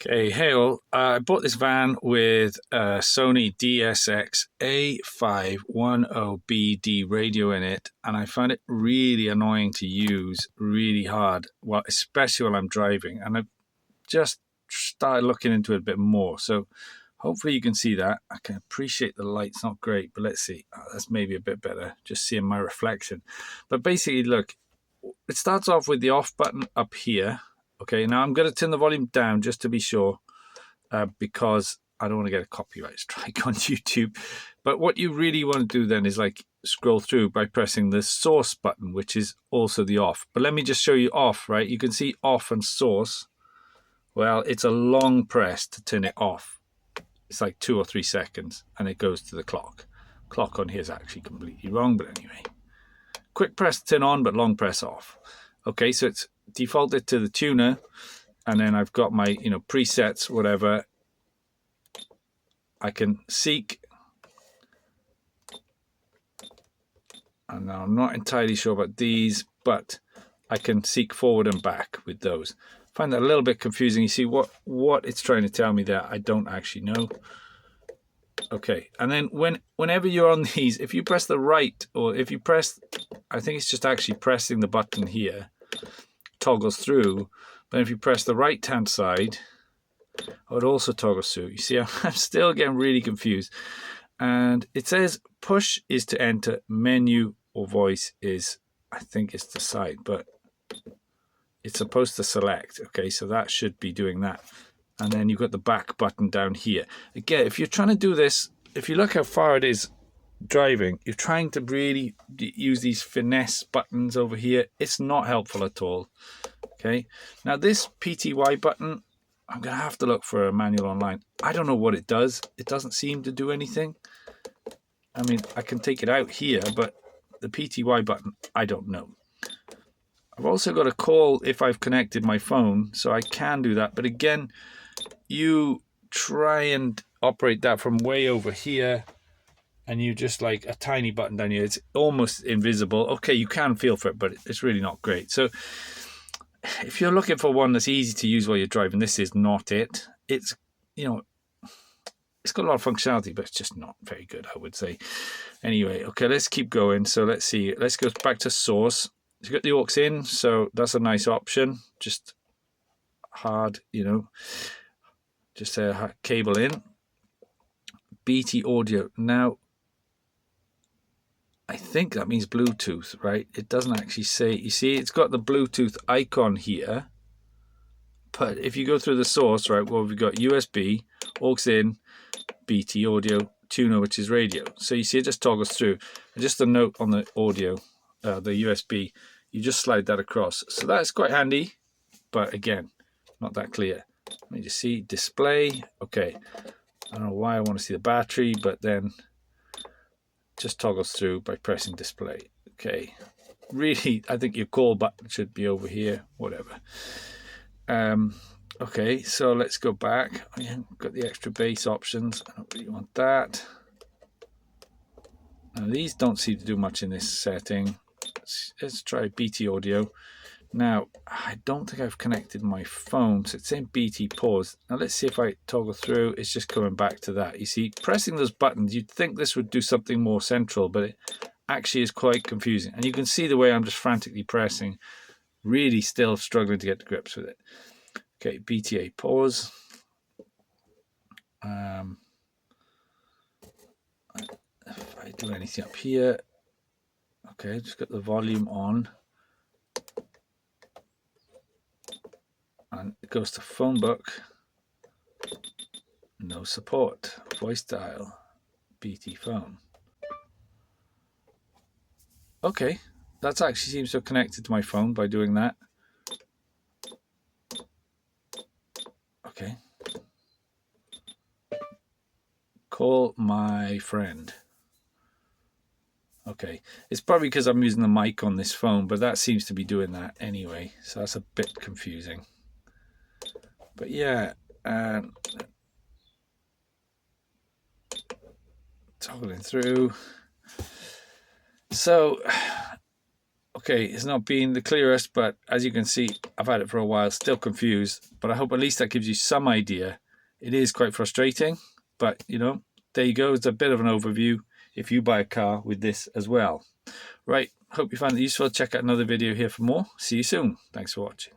Okay, hey all. I bought this van with a Sony DSX-A510SD radio in it, and I find it really annoying to use really hard, well, especially while I'm driving. And I've just started looking into it a bit more. So hopefully you can see that. I can appreciate the light's not great, but let's see. That's maybe a bit better, just seeing my reflection. But basically, look, it starts off with the off button up here. Okay, now I'm going to turn the volume down just to be sure, because I don't want to get a copyright strike on YouTube. But what you really want to do then is like scroll through by pressing the source button, which is also the off. But let me just show you off, right? You can see off and source. Well, it's a long press to turn it off. It's like 2 or 3 seconds and it goes to the clock. Clock on here is actually completely wrong, but anyway. Quick press to turn on, but long press off. Okay, so it's defaulted to the tuner, and then I've got my, presets, whatever. I can seek, and now I'm not entirely sure about these, but I can seek forward and back with those. I find that a little bit confusing. You see what it's trying to tell me there, I don't actually know. Okay, and then whenever you're on these, if you press the right, or if you press, I think it's just actually pressing the button here, toggles through. But if you press the right hand side, it also toggles through. You see, I'm still getting really confused. And it says push is to enter, menu or voice is, I think it's the side, but it's supposed to select. Okay, so that should be doing that. And then you've got the back button down here. Again, if you're trying to do this, if you look how far it is driving, you're trying to really use these finesse buttons over here. It's not helpful at all. Okay, now this PTY button, I'm going to have to look for a manual online. I don't know what it does. It doesn't seem to do anything. I mean, I can take it out here, but the PTY button, I don't know. I've also got a call if I've connected my phone, so I can do that. But again, you try and operate that from way over here, and you just like a tiny button down here. It's almost invisible. Okay, you can feel for it, but it's really not great. So if you're looking for one that's easy to use while you're driving, this is not it. It's, it's got a lot of functionality, but it's just not very good, I would say. Anyway, okay, let's keep going. So let's see. Let's go back to source. You've got the aux in, so that's a nice option. Just hard, just a cable in. BT audio. Now, I think that means Bluetooth, right? It doesn't actually say. You see, it's got the Bluetooth icon here. But if you go through the source, right, well, we've got USB, aux in, BT audio, tuner, which is radio. So you see it just toggles through. And just a note on the audio, the USB, you just slide that across. So that's quite handy, but again, not that clear. Let me just see, display. Okay, I don't know why I want to see the battery, but then just toggles through by pressing display. Okay, really, I think your call button should be over here, whatever. Okay, so let's go back. Got the extra bass options. I don't really want that. Now these don't seem to do much in this setting. Let's try BT audio. Now, I don't think I've connected my phone, so it's saying BT pause. Now let's see if I toggle through. It's just coming back to that. You see, pressing those buttons, you'd think this would do something more central, but it actually is quite confusing. And you can see the way I'm just frantically pressing, really still struggling to get to grips with it. Okay, BTA pause. If I do anything up here, okay, just got the volume on. And it goes to phone book. No support. Voice dial. BT phone. Okay, that actually seems to have connected to my phone by doing that. Okay. Call my friend. Okay, it's probably because I'm using the mic on this phone, but that seems to be doing that anyway, so that's a bit confusing. But yeah, toggling through. So, Okay, it's not been the clearest, but as you can see, I've had it for a while, still confused, but I hope at least that gives you some idea. It is quite frustrating, but you know, there you go. It's a bit of an overview if you buy a car with this as well. Right, hope you found it useful. Check out another video here for more. See you soon. Thanks for watching.